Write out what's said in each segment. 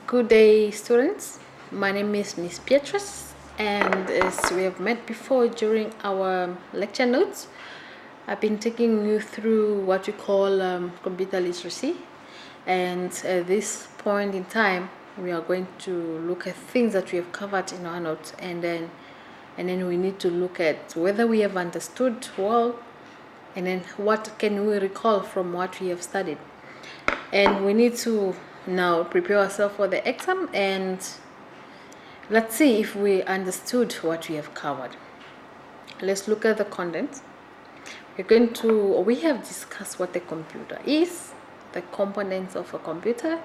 Good day, students. My name is Miss Beatrice, and as we have met before during our lecture notes, I've been taking you through what we call computer literacy. And at this point in time, we are going to look at things that we have covered in our notes, and then we need to look at whether we have understood well, and then what can we recall from what we have studied. And we need to now prepare ourselves for the exam, and let's see if we understood what we have covered. Let's look at the content. We have discussed what a computer is, the components of a computer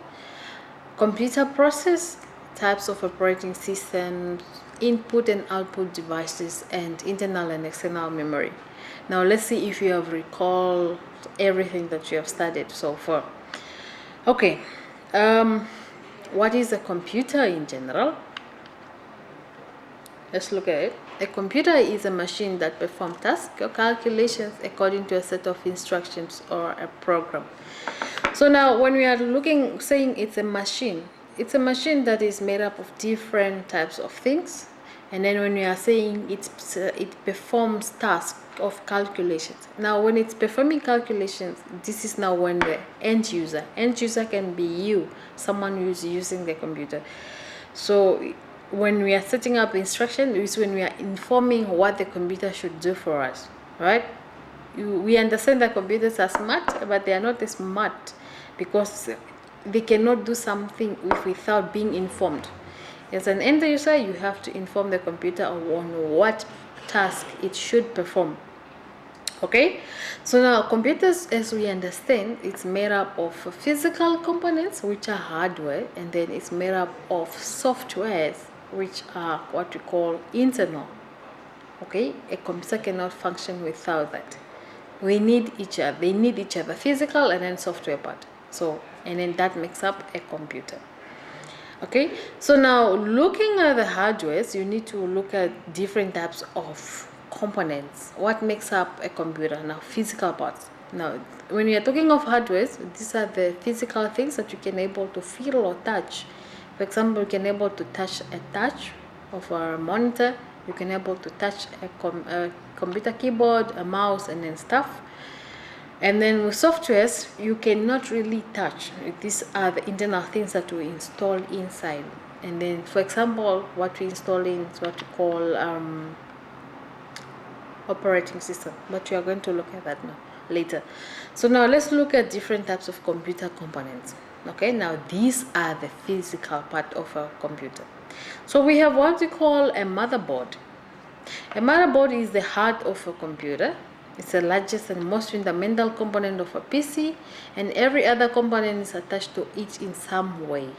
process, types of operating systems, input and output devices, and internal and external memory. Now let's see if you have recalled everything that you have studied so far. Okay, what is a computer in general? Let's look at it. A computer is a machine that performs tasks or calculations according to a set of instructions or a program. So now when we are saying it's a machine that is made up of different types of things. And then when we are saying it performs tasks of calculations. Now when it's performing calculations, this is now when the end user can be you, someone who's using the computer. So when we are setting up instruction, is when we are informing what the computer should do for us, right? We understand that computers are smart, but they are not smart because they cannot do something without being informed. As an end user, you have to inform the computer on what task it should perform. Okay, so now computers, as we understand, it's made up of physical components, which are hardware, and then it's made up of softwares, which are what we call internal. Okay, a computer cannot function without that. We need each other. They need each other, physical and then software part. So, and then that makes up a computer. Okay, so now looking at the hardwares, you need to look at different types of components. What makes up a computer? Now, physical parts. Now, when we are talking of hardwares, these are the physical things that you can able to feel or touch. For example, you can able to touch a touch of a monitor. You can able to touch a computer keyboard, a mouse, and then stuff. And then with softwares, you cannot really touch. These are the internal things that we install inside. And then, for example, what we install in is what we call operating system. But we are going to look at that now later. So now let's look at different types of computer components. Okay, now these are the physical part of a computer. So we have what we call a motherboard. A motherboard is the heart of a computer. It's the largest and most fundamental component of a PC, and every other component is attached to it in some way.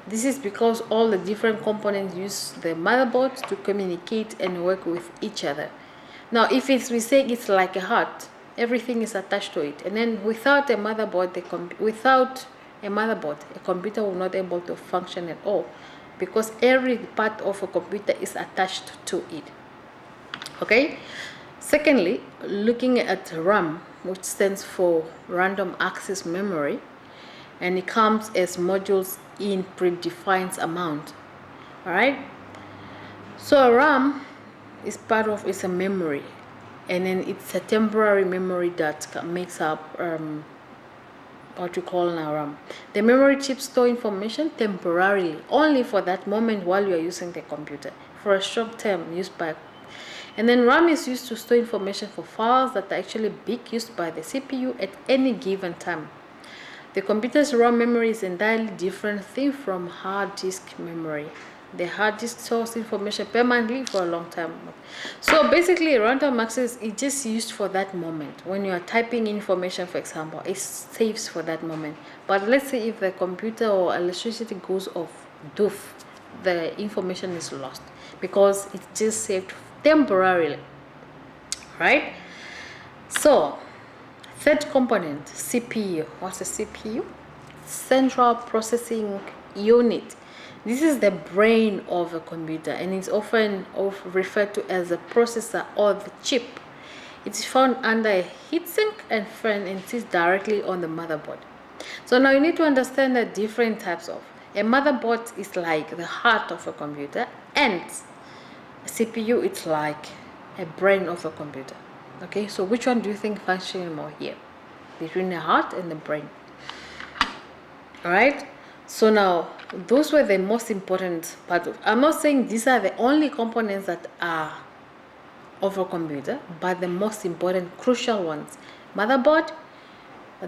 This is because all the different components use the motherboard to communicate and work with each other. Now, if we say it's like a heart, everything is attached to it, and then without a motherboard, a computer will not be able to function at all, because every part of a computer is attached to it. Okay. Secondly, looking at RAM, which stands for random access memory, and it comes as modules in predefined amount. All right. So RAM is a memory, and then it's a temporary memory that makes up what we call now RAM. The memory chips store information temporarily, only for that moment while you are using the computer, for a short term used by. And then RAM is used to store information for files that are actually big, used by the CPU at any given time. The computer's RAM memory is entirely different thing from hard disk memory. The hard disk stores information permanently for a long time. So basically, random access is just used for that moment. When you are typing information, for example, it saves for that moment. But let's say if the computer or electricity goes off, doof, the information is lost because it's just saved temporarily, right? So, third component, CPU. What's a CPU? Central Processing Unit. This is the brain of a computer, and it's often referred to as a processor or the chip. It's found under a heatsink and fan and sits directly on the motherboard. So now you need to understand the different types of. A motherboard is like the heart of a computer, and CPU it's like a brain of a computer. Okay, so which one do you think functions more here between the heart and the brain? All right, so now those were the most important part of, I'm not saying these are the only components that are of a computer, but the most important crucial ones: motherboard,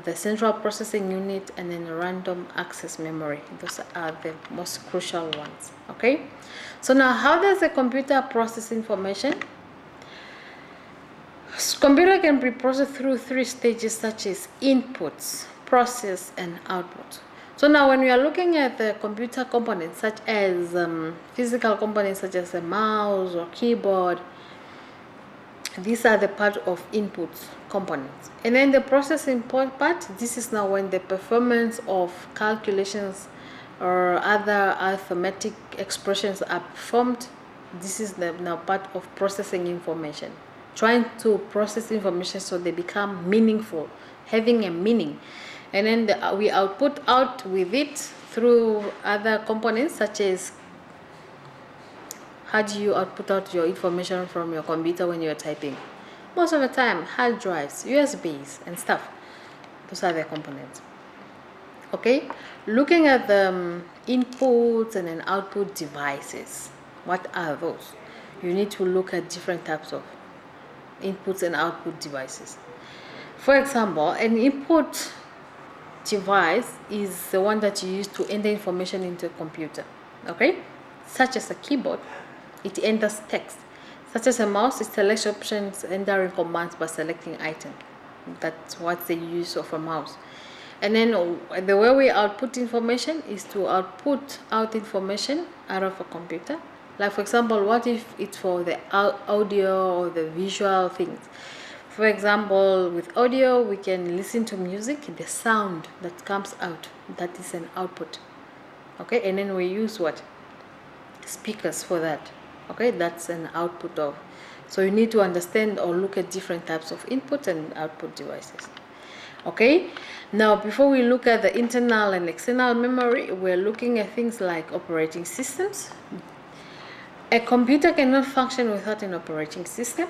the central processing unit, and then random access memory. Those are the most crucial ones. Okay, so now how does a computer process information? Computer can be processed through 3 stages, such as inputs, process, and output. So now when we are looking at the computer components, such as physical components such as a mouse or keyboard, these are the part of input components. And then the processing part, this is now when the performance of calculations or other arithmetic expressions are performed. This is the now part of processing information, trying to process information so they become meaningful, having a meaning. And then we output out with it through other components, such as, how do you output out your information from your computer when you're typing? Most of the time, hard drives, USBs, and stuff. Those are the components. Okay, looking at the inputs and then output devices, what are those? You need to look at different types of inputs and output devices. For example, an input device is the one that you use to enter information into a computer. Okay, such as a keyboard, it enters text. Such as a mouse, it selects options, entering commands by selecting items. That's what the use of a mouse. And then the way we output information is to output out information out of a computer. Like, for example, what if it's for the audio or the visual things? For example, with audio, we can listen to music, the sound that comes out, that is an output. Okay, and then we use what? Speakers for that. Okay, that's an output of. So you need to understand or look at different types of input and output devices. Okay, now before we look at the internal and external memory, we're looking at things like operating systems. A computer cannot function without an operating system.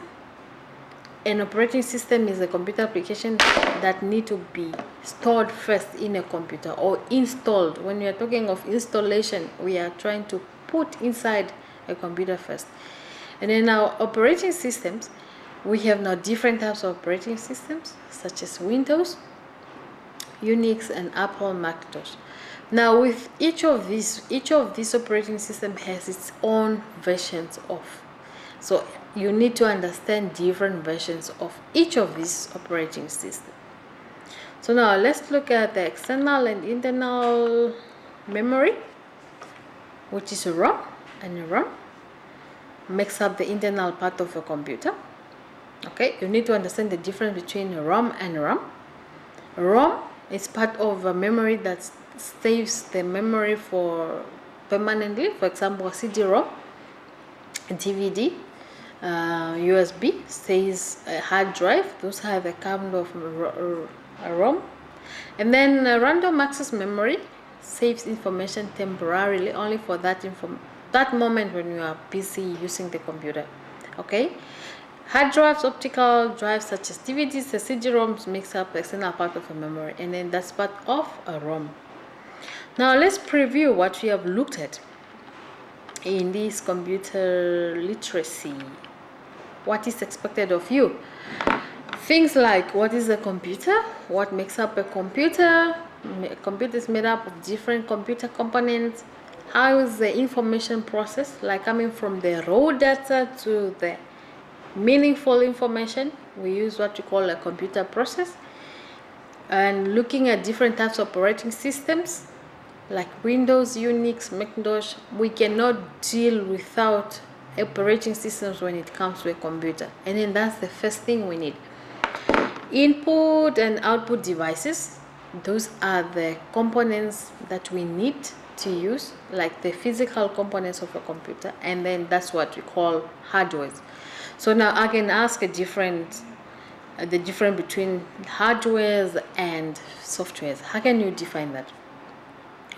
An operating system is a computer application that need to be stored first in a computer or installed. When we are talking of installation, we are trying to put inside a computer first. And then our operating systems, we have now different types of operating systems, such as Windows, Unix, and Apple Macintosh. Now, with each of these operating system has its own versions of. So you need to understand different versions of each of these operating systems. So now let's look at the external and internal memory, which is ROM, and ROM makes up the internal part of a computer. Okay, you need to understand the difference between ROM and RAM. ROM is part of a memory that saves the memory for permanently. For example, CD-ROM, DVD, USB says a hard drive. Those have a kind of ROM. And then random access memory saves information temporarily, only for that moment when you are busy using the computer. Okay, hard drives, optical drives such as DVDs, the CD-ROMs makes up the external part of a memory, and then that's part of a ROM. Now let's preview what we have looked at in this computer literacy. What is expected of you? Things like, what is a computer? What makes up a computer? A computer is made up of different computer components. How is the information process, like coming from the raw data to the meaningful information? We use what we call a computer process. And looking at different types of operating systems, like Windows, Unix, Macintosh, we cannot deal without operating systems when it comes to a computer. And then that's the first thing we need. Input and output devices, those are the components that we need to use, like the physical components of a computer, and then that's what we call hardware. So now I can ask the difference between hardware and software. How can you define that?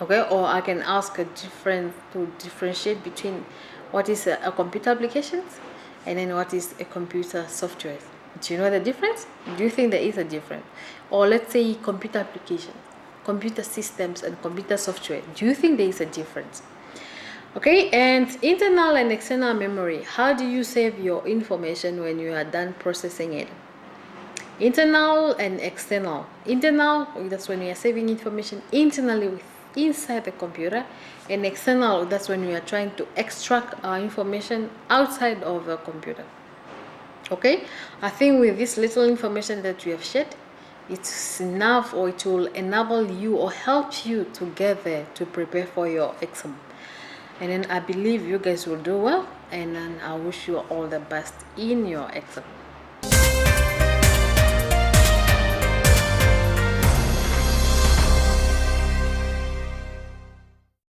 Okay, or I can ask a to differentiate between what is a computer applications and then what is a computer software. Do you know the difference? Do you think there is a difference? Or let's say computer applications, computer systems and computer software. Do you think there is a difference? Okay, and internal and external memory. How do you save your information when you are done processing it? Internal and external. Internal, that's when we are saving information internally inside the computer, and external, that's when we are trying to extract our information outside of the computer. Okay, I think with this little information that we have shared, it's enough, or it will enable you or help you to get there to prepare for your exam. And then I believe you guys will do well, and then I wish you all the best in your exam.